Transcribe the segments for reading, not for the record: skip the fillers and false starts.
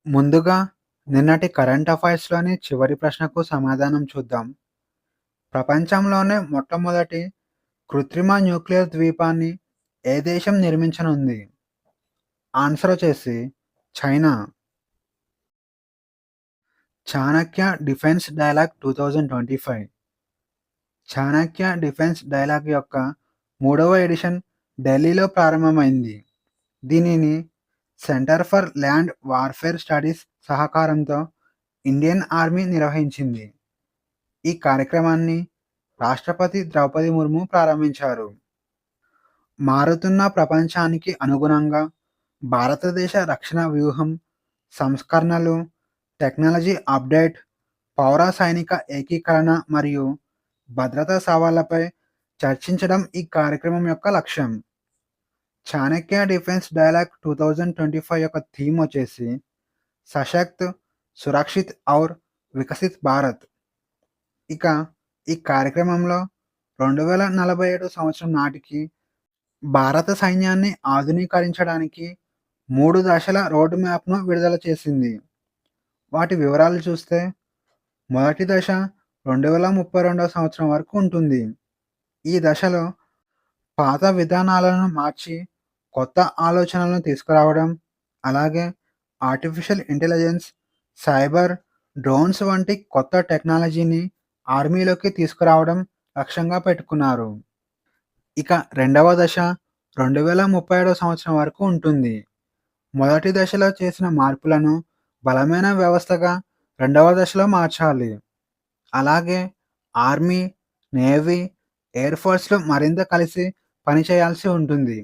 ముందుగా నిన్నటి కరెంట్ అఫైర్స్‌లోని చివరి ప్రశ్నకు సమాధానం చూద్దాం. ప్రపంచంలోనే మొట్టమొదటి కృత్రిమ న్యూక్లియర్ ద్వీపాన్ని ఏ దేశం నిర్మించనుంది? ఆన్సర్ వచ్చేసి China. Chanakya defence dialogue 2025. Chanakya defence dialogue యొక్క మూడవ ఎడిషన్ ఢిల్లీలో ప్రారంభమైంది. దీనిని centre for land warfare studies సహకారంతో ఇండియన్ ఆర్మీ నిర్వహించింది. ఈ కార్యక్రమాన్ని రాష్ట్రపతి ద్రౌపది ముర్ము ప్రారంభించారు. మారుతున్న ప్రపంచానికి అనుగుణంగా భారతదేశ రక్షణ వ్యూహం, సంస్కరణలు, టెక్నాలజీ అప్డేట్, పౌర సైనిక ఏకీకరణ మరియు భద్రతా సవాళ్లపై చర్చించడం ఈ కార్యక్రమం యొక్క లక్ష్యం. చాణక్య డిఫెన్స్ డైలాగ్ 2025 యొక్క థీమ్ వచ్చేసి సశక్త్, సురక్షిత్ ఔర్ వికసిత్ భారత్. ఇక ఈ కార్యక్రమంలో 2047 సంవత్సరం నాటికి భారత సైన్యాన్ని ఆధునీకరించడానికి 3 దశల రోడ్ మ్యాప్‌ను విడుదల చేసింది. వాటి వివరాలు చూస్తే మొదటి దశ 2032 సంవత్సరం వరకు ఉంటుంది. ఈ దశలో పాత విధానాలను మార్చి కొత్త ఆలోచనలను తీసుకురావడం, అలాగే ఆర్టిఫిషియల్ ఇంటెలిజెన్స్, సైబర్, డ్రోన్స్ వంటి కొత్త టెక్నాలజీని ఆర్మీలోకి తీసుకురావడం లక్ష్యంగా పెట్టుకున్నారు. ఇక రెండవ దశ 2037 సంవత్సరం వరకు ఉంటుంది. మొదటి దశలో చేసిన మార్పులను బలమైన వ్యవస్థగా రెండవ దశలో మార్చాలి. అలాగే ఆర్మీ, నేవీ, ఎయిర్ ఫోర్స్‌లు మరింత కలిసి పనిచేయాల్సి ఉంటుంది.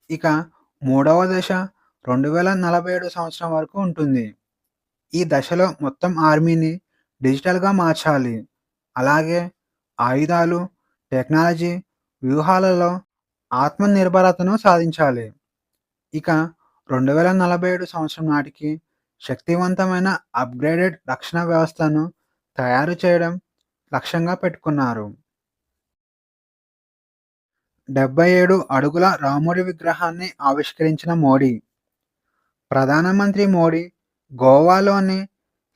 ఇక మూడవ దశ 2047 సంవత్సరం వరకు ఉంటుంది. ఈ దశలో మొత్తం ఆర్మీని డిజిటల్‌గా మార్చాలి. అలాగే ఆయుధాలు, టెక్నాలజీ, వ్యూహాలలో ఆత్మనిర్భరతను సాధించాలి. ఇక 2047 సంవత్సరం నాటికి శక్తివంతమైన అప్‌గ్రేడెడ్ రక్షణ వ్యవస్థను తయారు చేయడం లక్ష్యంగా పెట్టుకున్నారు. 77 అడుగుల రాముడి విగ్రహాన్ని ఆవిష్కరించిన మోడీ. ప్రధానమంత్రి మోడీ గోవాలోని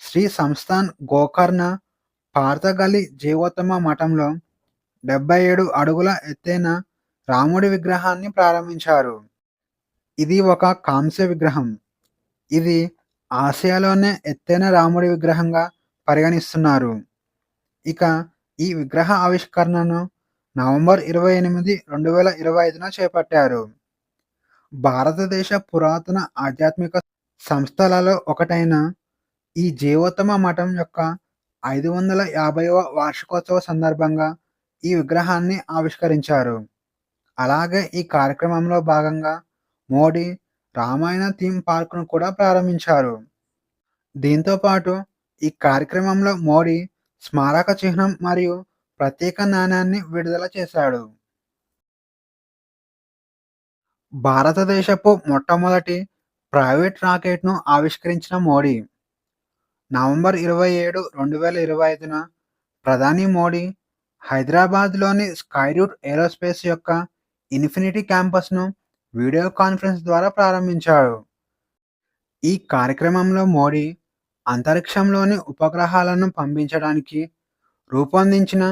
శ్రీ సంస్థాన్ గోకర్ణ పార్థగలి జీవోత్తమ మఠంలో 77 అడుగుల ఎత్తైన రాముడి విగ్రహాన్ని ప్రారంభించారు. ఇది ఒక కాంస్య విగ్రహం. ఇది ఆసియాలోనే ఎత్తైన రాముడి విగ్రహంగా పరిగణిస్తున్నారు. ఇక ఈ విగ్రహ ఆవిష్కరణను నవంబర్ 28, 2025న చేపట్టారు. భారతదేశ పురాతన ఆధ్యాత్మిక సంస్థలలో ఒకటైన ఈ జీవోత్తమ మఠం యొక్క 550వ వార్షికోత్సవ సందర్భంగా ఈ విగ్రహాన్ని ఆవిష్కరించారు. అలాగే ఈ కార్యక్రమంలో భాగంగా మోడీ రామాయణ థీమ్ పార్క్‌ను కూడా ప్రారంభించారు. దీంతో పాటు ఈ కార్యక్రమంలో మోడీ స్మారక చిహ్నం మరియు ప్రత్యేక నాణేన్ని విడుదల చేశాడు. భారతదేశపు మొట్టమొదటి ప్రైవేట్ రాకెట్‌ను ఆవిష్కరించిన మోడీ. నవంబర్ 27, 2025న ప్రధాని మోడీ హైదరాబాద్‌లోని స్కైరూట్ ఏరోస్పేస్ యొక్క ఇన్ఫినిటీ క్యాంపస్‌ను వీడియో కాన్ఫరెన్స్ ద్వారా ప్రారంభించారు. ఈ కార్యక్రమంలో మోడీ అంతరిక్షంలోని ఉపగ్రహాలను పంపించడానికి రూపొందించిన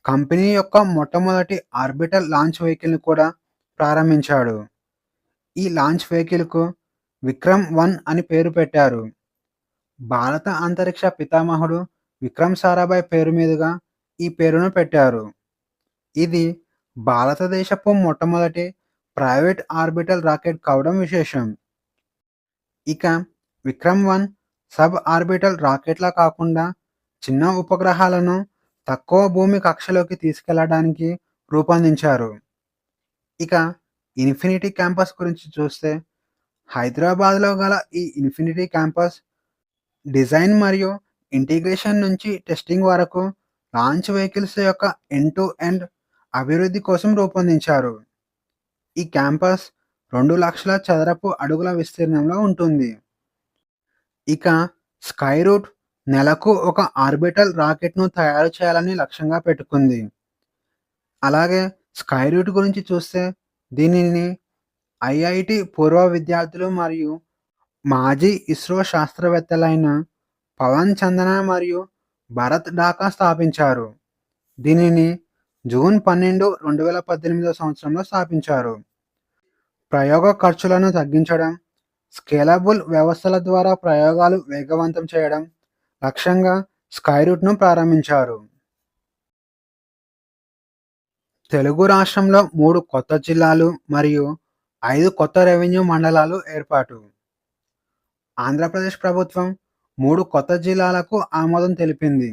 కంపెనీ యొక్క మొట్టమొదటి ఆర్బిటల్ లాంచ్ వెహికల్‌ని కూడా ప్రారంభించాడు. ఈ లాంచ్ వెహికల్‌కు విక్రమ్-1 అని పేరు పెట్టారు. భారత అంతరిక్ష పితామహుడు విక్రమ్ సారాభాయ్ పేరు మీదుగా ఈ పేరును పెట్టారు. ఇది భారతదేశపు మొట్టమొదటి ప్రైవేట్ ఆర్బిటల్ రాకెట్ కావడం విశేషం. ఇక విక్రమ్-1 సబ్ ఆర్బిటల్ రాకెట్‌లా కాకుండా చిన్న ఉపగ్రహాలను తక్కువ భూమి కక్షలోకి తీసుకెళ్లడానికి రూపొందించారు. ఇక ఇన్ఫినిటీ క్యాంపస్ గురించి చూస్తే హైదరాబాద్‌లో గల ఈ ఇన్ఫినిటీ క్యాంపస్ డిజైన్ మరియు ఇంటిగ్రేషన్ నుంచి టెస్టింగ్ వరకు లాంచ్ వెహికల్స్ యొక్క ఎండ్ టు ఎండ్ అభివృద్ధి కోసం రూపొందించారు. ఈ క్యాంపస్ 2,00,000 చదరపు అడుగుల విస్తీర్ణంలో ఉంటుంది. ఇక స్కైరూట్ నెలకు ఒక ఆర్బిటల్ రాకెట్‌ను తయారు చేయాలని లక్ష్యంగా పెట్టుకుంది. అలాగే స్కైరూట్ గురించి చూస్తే దీనిని ఐఐటి పూర్వ విద్యార్థులు మరియు మాజీ ఇస్రో శాస్త్రవేత్తలైన పవన్ చందన మరియు భరత్ ఢాకా స్థాపించారు. దీనిని జూన్ 12, 2018 సంవత్సరంలో స్థాపించారు. ప్రయోగ ఖర్చులను తగ్గించడం, స్కేలబుల్ వ్యవస్థల ద్వారా ప్రయోగాలు వేగవంతం చేయడం లక్ష్యంగా స్కైరూట్‌ను ప్రారంభించారు. తెలుగు రాష్ట్రంలో 3 కొత్త జిల్లాలు మరియు 5 కొత్త రెవెన్యూ మండలాలు ఏర్పాటు. ఆంధ్రప్రదేశ్ ప్రభుత్వం 3 కొత్త జిల్లాలకు ఆమోదం తెలిపింది.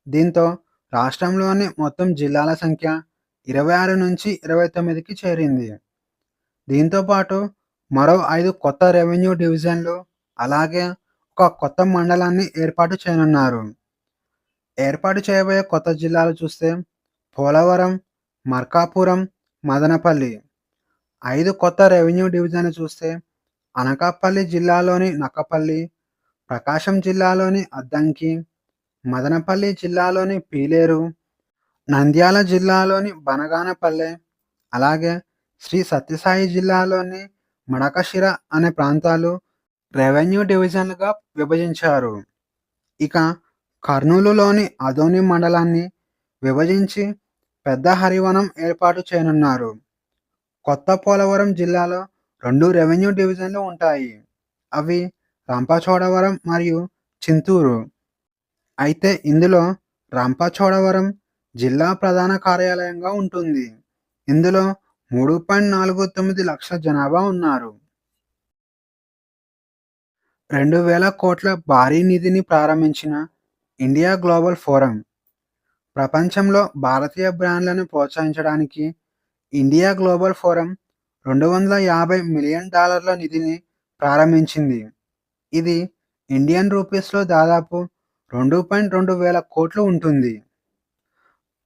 దీంతో రాష్ట్రంలోని మొత్తం జిల్లాల సంఖ్య 26 నుంచి 29కి చేరింది. దీంతో పాటు మరో 5 కొత్త రెవెన్యూ డివిజన్లు, అలాగే ఒక కొత్త మండలాన్ని ఏర్పాటు చేయనున్నారు. ఏర్పాటు చేయబోయే కొత్త జిల్లాలు చూస్తే పోలవరం, మార్కాపురం, మదనపల్లి. 5 కొత్త రెవెన్యూ డివిజన్లు చూస్తే అనకాపల్లి జిల్లాలోని నక్కపల్లి, ప్రకాశం జిల్లాలోని అద్దంకి, మదనపల్లి జిల్లాలోని పీలేరు, నంద్యాల జిల్లాలోని బనగానపల్లె, అలాగే శ్రీ సత్యసాయి జిల్లాలోని మడకశిర అనే ప్రాంతాలు రెవెన్యూ డివిజన్లుగా విభజించారు. ఇక కర్నూలులోని అదోని మండలాన్ని విభజించి పెద్ద హరివనం ఏర్పాటు చేయనున్నారు. కొత్త పోలవరం జిల్లాలో 2 రెవెన్యూ డివిజన్లు ఉంటాయి. అవి రంపచోడవరం మరియు చింతూరు. అయితే ఇందులో రంపచోడవరం జిల్లా ప్రధాన కార్యాలయంగా ఉంటుంది. ఇందులో 3.49 లక్షల జనాభా ఉన్నారు. 2000 కోట్ల భారీ నిధిని ప్రారంభించిన ఇండియా గ్లోబల్ ఫోరం. ప్రపంచంలో భారతీయ బ్రాండ్లను ప్రోత్సహించడానికి ఇండియా గ్లోబల్ ఫోరం $250 మిలియన్ నిధిని ప్రారంభించింది. ఇది ఇండియన్ రూపీస్‌లో దాదాపు 2.2 వేల కోట్లు ఉంటుంది.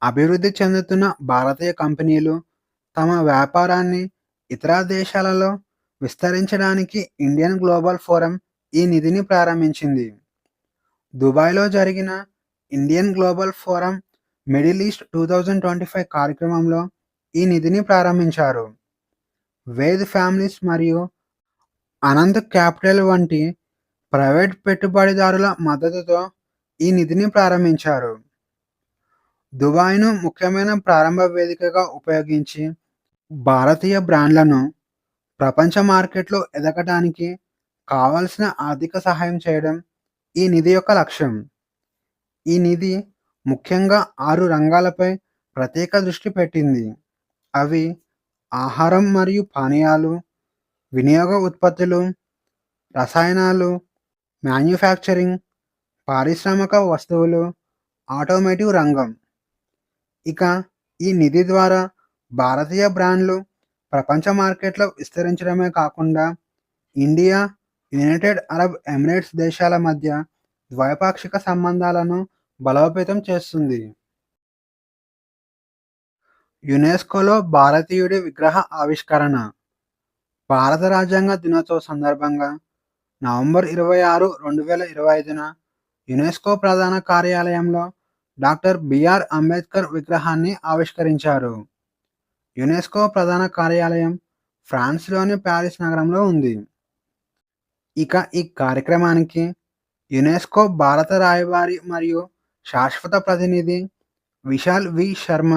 అభివృద్ధి చెందుతున్న భారతీయ కంపెనీలు తమ వ్యాపారాన్ని ఇతర దేశాలలో విస్తరించడానికి ఇండియన్ గ్లోబల్ ఫోరం ఈ నిధిని ప్రారంభించింది. దుబాయ్‌లో జరిగిన Indian global forum middle east 2025 కార్యక్రమంలో ఈ నిధిని ప్రారంభించారు. వేద్ ఫ్యామిలీస్ మరియు అనంత్ క్యాపిటల్ వంటి ప్రైవేట్ పెట్టుబడిదారుల మద్దతుతో ఈ నిధిని ప్రారంభించారు. దుబాయ్‌ను ముఖ్యమైన ప్రారంభ వేదికగా ఉపయోగించి భారతీయ బ్రాండ్లను ప్రపంచ మార్కెట్‌లో ఎదగటానికి కావాల్సిన ఆర్థిక సహాయం చేయడం ఈ నిధి యొక్క లక్ష్యం. ఈ నిధి ముఖ్యంగా 6 రంగాలపై ప్రత్యేక దృష్టి పెట్టింది. అవి ఆహారం మరియు పానీయాలు, వినియోగ ఉత్పత్తులు, రసాయనాలు, మ్యానుఫ్యాక్చరింగ్, పారిశ్రామిక వస్తువులు, ఆటోమోటివ్ రంగం. ఇక ఈ నిధి ద్వారా భారతీయ బ్రాండ్లు ప్రపంచ మార్కెట్‌లో విస్తరించడమే కాకుండా ఇండియా, యునైటెడ్ అరబ్ ఎమిరేట్స్ దేశాల మధ్య ద్వైపాక్షిక సంబంధాలను బలోపేతం చేస్తుంది. యునెస్కోలో భారతీయుడి విగ్రహ ఆవిష్కరణ. భారత రాజ్యాంగ దినోత్సవం సందర్భంగా నవంబర్ 26, 2025న యునెస్కో ప్రధాన కార్యాలయంలో డాక్టర్ బిఆర్ అంబేద్కర్ విగ్రహాన్ని ఆవిష్కరించారు. యునెస్కో ప్రధాన కార్యాలయం ఫ్రాన్స్‌లోని పారిస్ నగరంలో ఉంది. ఇక ఈ కార్యక్రమానికి యునెస్కో భారత రాయబారి మరియు శాశ్వత ప్రతినిధి విశాల్ వి. శర్మ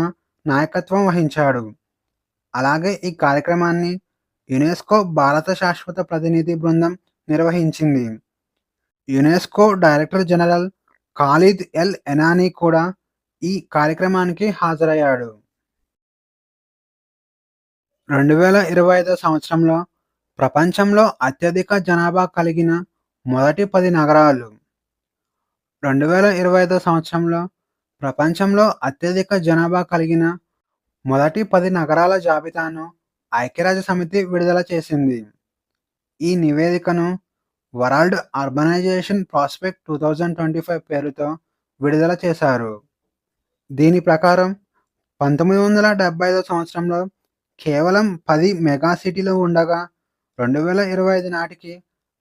నాయకత్వం వహించాడు. అలాగే ఈ కార్యక్రమాన్ని యునెస్కో భారత శాశ్వత ప్రతినిధి బృందం నిర్వహించింది. UNESCO director general Khaled El Enany కూడా ఈ కార్యక్రమానికి హాజరయ్యాడు. 2025 సంవత్సరంలో ప్రపంచంలో అత్యధిక జనాభా కలిగిన మొదటి 10 నగరాలు. 2025 సంవత్సరంలో ప్రపంచంలో అత్యధిక జనాభా కలిగిన మొదటి 10 నగరాల జాబితాను ఐక్యరాజ్యసమితి విడుదల చేసింది. ఈ నివేదికను వరల్డ్ అర్బనైజేషన్ ప్రాస్పెక్ట్ 2025 పేరుతో విడుదల చేశారు. దీని ప్రకారం 1975 సంవత్సరంలో కేవలం 10 మెగా సిటీలు ఉండగా 2025 నాటికి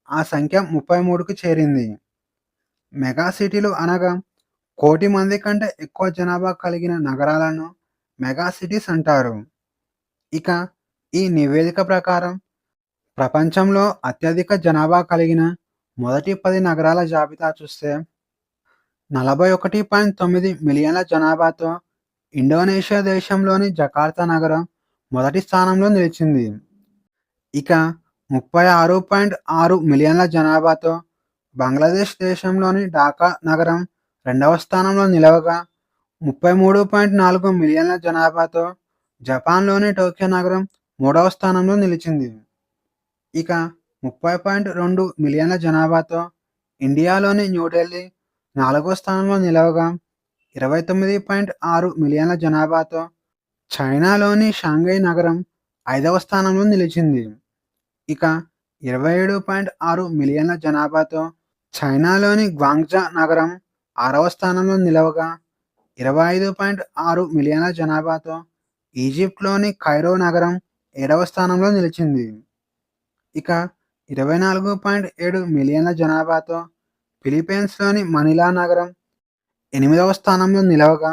ఆ సంఖ్య 33కి చేరింది. మెగా సిటీలు అనగా కోటి మంది కంటే ఎక్కువ జనాభా కలిగిన నగరాలను మెగా సిటీస్ అంటారు. ఇక ఈ నివేదిక ప్రకారం ప్రపంచంలో అత్యధిక జనాభా కలిగిన మొదటి 10 నగరాల జాబితా చూస్తే 41.9 మిలియన్ల జనాభాతో ఇండోనేషియా దేశంలోని జకార్తా నగరం మొదటి స్థానంలో నిలిచింది. ఇక 36.6 మిలియన్ల జనాభాతో బంగ్లాదేశ్ దేశంలోని ఢాకా నగరం రెండవ స్థానంలో నిలవగా 33.4 మిలియన్ల జనాభాతో జపాన్లోని టోక్యో నగరం మూడవ స్థానంలో నిలిచింది. ఇక 30.2 మిలియన్ల జనాభాతో ఇండియాలోని న్యూఢిల్లీ నాలుగో స్థానంలో నిలవగా 29.6 మిలియన్ల జనాభాతో చైనాలోని షాంఘై నగరం ఐదవ స్థానంలో నిలిచింది. ఇక 27.6 మిలియన్ల జనాభాతో చైనాలోని గ్వాంగ్జా నగరం ఆరవ స్థానంలో నిలవగా 25.6 మిలియన్ల జనాభాతో ఈజిప్ట్లోని కైరో నగరం ఏడవ స్థానంలో నిలిచింది. ఇక 24.7 మిలియన్ల జనాభాతో ఫిలిప్పీన్స్లోని మనీలా నగరం ఎనిమిదవ స్థానంలో నిలవగా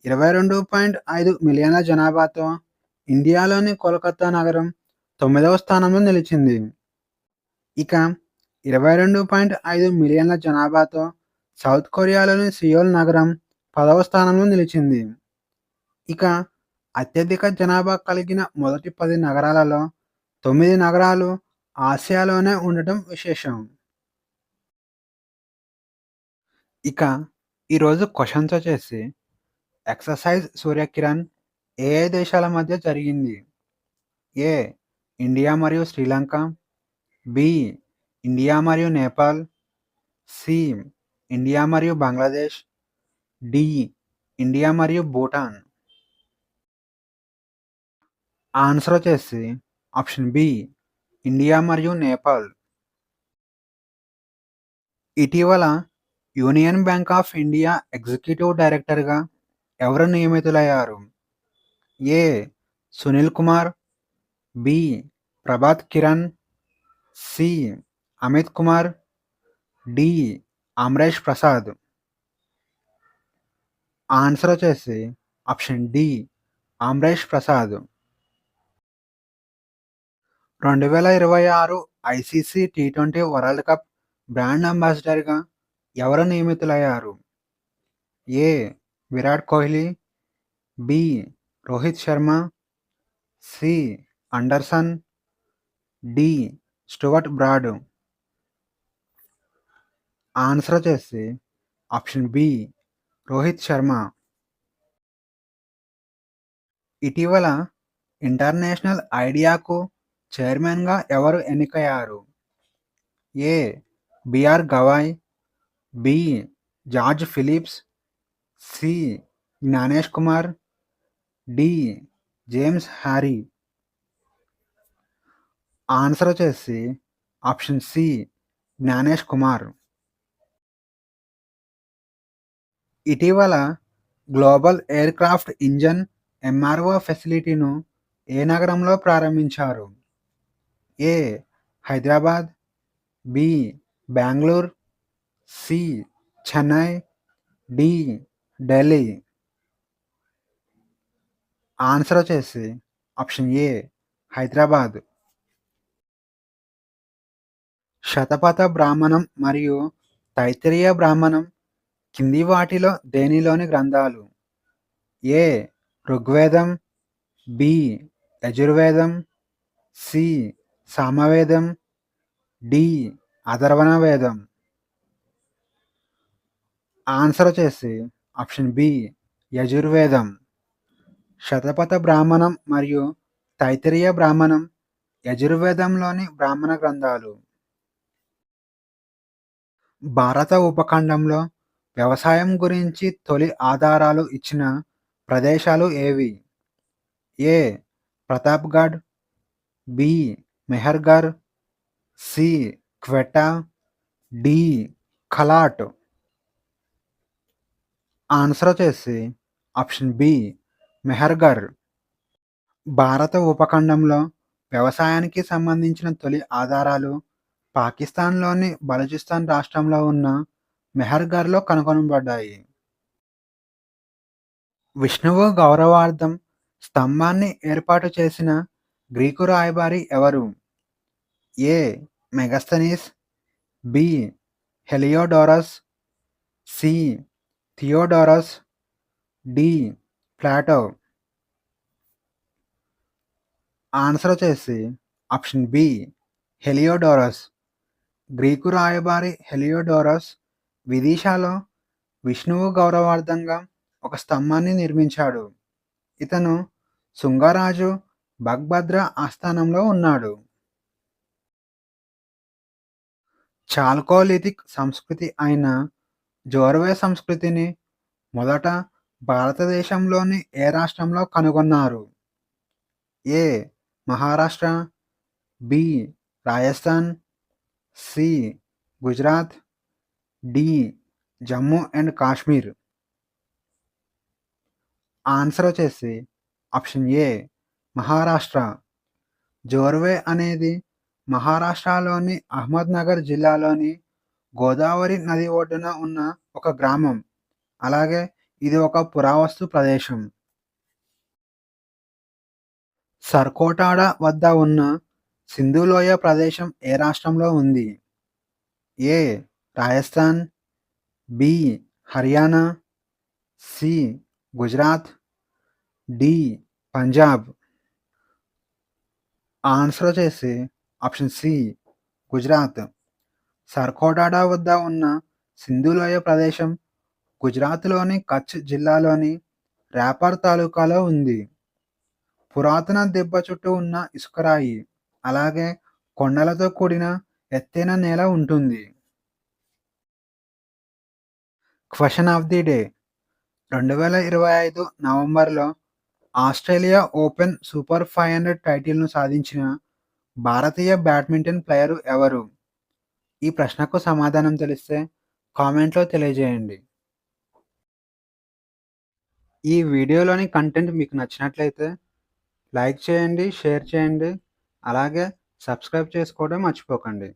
22.5 మిలియన్ల జనాభాతో ఇండియాలోని కోల్కతా నగరం తొమ్మిదవ స్థానంలో నిలిచింది. ఇక 22.5 మిలియన్ల జనాభాతో సౌత్ కొరియాలోని సియోల్ నగరం పదవ స్థానంలో నిలిచింది. ఇక అత్యధిక జనాభా కలిగిన మొదటి 10 నగరాలలో 9 నగరాలు ఆసియాలోనే ఉండటం విశేషం. ఇక ఈరోజు క్వశ్చన్స్ వచ్చేసి ఎక్సర్సైజ్ సూర్యకిరణ్ ఏ ఏ దేశాల మధ్య జరిగింది? ఏ ఇండియా మరియు శ్రీలంక, బి ఇండియా మరియు నేపాల్, సి ఇండియా మరియు బంగ్లాదేశ్, డి ఇండియా మరియు భూటాన్. ఆన్సర్ వచ్చేసి ఆప్షన్ బి ఇండియా మరియు నేపాల్. ఇటీవల union bank of India executive డైరెక్టర్గా ఎవరు నియమితులయ్యారు? A Sunil Kumar, B Prabhat Kiran, C Amit Kumar, D Amaresh Prasad. Answer వచ్చేసి option D Amaresh Prasad. 2026 ICC టీ20 వరల్డ్ కప్ బ్రాండ్ అంబాసిడర్గా ఎవరు నియమితులయ్యారు? A Virat Kohli, B Rohit Sharma, C Anderson, D Stuart Broad. Answer వచ్చేసి ఆప్షన్ బి రోహిత్ శర్మ. ఇటీవల ఇంటర్నేషనల్ ఐడియాకు చైర్మన్గా ఎవరు ఎన్నికయ్యారు? A B R Gavai, B George Phillips, C Gyanesh Kumar, D James Harry. Answer వచ్చేసి ఆప్షన్ సి జ్ఞానేష్ కుమార్. ఇటీవల global aircraft engine MRO ఫెసిలిటీను ఏ నగరంలో ప్రారంభించారు? A Hyderabad, B Bengaluru, C Chennai, D Delhi. Answer వచ్చేసి ఆప్షన్ ఏ హైదరాబాద్. శతపథ బ్రాహ్మణం మరియు తైత్తిరీయ బ్రాహ్మణం కింది వాటిలో దేనిలోని గ్రంథాలు? ఏ ఋగ్వేదం, బి యజుర్వేదం, సి సామవేదం, డి అథర్వణ వేదం. ఆన్సర్ వచ్చేసి ఆప్షన్ బి యజుర్వేదం. శతపథ బ్రాహ్మణం మరియు తైత్తిరీయ బ్రాహ్మణం యజుర్వేదంలోని బ్రాహ్మణ గ్రంథాలు. భారత ఉపఖండంలో వ్యవసాయం గురించి తొలి ఆధారాలు ఇచ్చిన ప్రదేశాలు ఏవి? A Pratapgarh, B Mehrgarh, C Quetta, D Kalat. Answer వచ్చేసి ఆప్షన్ బి మెహర్గఢ్. భారత ఉపఖండంలో వ్యవసాయానికి సంబంధించిన తొలి ఆధారాలు పాకిస్తాన్లోని బలూచిస్తాన్ రాష్ట్రంలో ఉన్న మెహర్గఢ్లో కనుగొనబడ్డాయి. విష్ణువు గౌరవార్థం స్తంభాన్ని ఏర్పాటు చేసిన గ్రీకు రాయబారి ఎవరు? A Megasthenes, B Heliodorus, C Theodorus, D Plato. Answer వచ్చేసి ఆప్షన్ బి హెలియోడోరస్. గ్రీకు రాయబారి హెలియోడోరస్ విదిశాలో విష్ణువు గౌరవార్థంగా ఒక స్తంభాన్ని నిర్మించాడు. ఇతను శుంగరాజు భగ్భద్ర ఆస్థానంలో ఉన్నాడు. చాల్కోలిథిక్ సంస్కృతి అయిన జోర్వే సంస్కృతిని మొదట భారతదేశంలోని ఏ రాష్ట్రంలో కనుగొన్నారు? A Maharashtra, B Rajasthan, C Gujarat, D Jammu and Kashmir. Answer వచ్చేసి ఆప్షన్ ఏ మహారాష్ట్ర. జోర్వే అనేది మహారాష్ట్రలోని అహ్మద్నగర్ జిల్లాలోని గోదావరి నది ఒడ్డున ఉన్న ఒక గ్రామం. అలాగే ఇది ఒక పురావస్తు ప్రదేశం. సర్కోటాడ వద్ద ఉన్న సింధు లోయ ప్రదేశం ఏ రాష్ట్రంలో ఉంది? A Rajasthan, B Haryana, C Gujarat, D Punjab. Answer వచ్చేసి ఆప్షన్ సి గుజరాత్. సర్కోటాడా వద్ద ఉన్న సింధు లోయ ప్రదేశం గుజరాత్లోని కచ్ జిల్లాలోని రాపర్ తాలూకాలో ఉంది. పురాతన దెబ్బ చుట్టూ ఉన్న ఇసుకరాయి, అలాగే కొండలతో కూడిన ఎత్తైన నేల ఉంటుంది. Question of the day. 2025 నవంబర్లో ఆస్ట్రేలియా ఓపెన్ సూపర్ 500 టైటిల్ను సాధించిన భారతీయ బ్యాడ్మింటన్ ప్లేయరు ఎవరు? ఈ ప్రశ్నకు సమాధానం తెలిస్తే కామెంట్లో తెలియజేయండి. ఈ వీడియోలోని కంటెంట్ మీకు నచ్చినట్లయితే లైక్ చేయండి, షేర్ చేయండి, అలాగే సబ్స్క్రైబ్ చేసుకోవడం మర్చిపోకండి.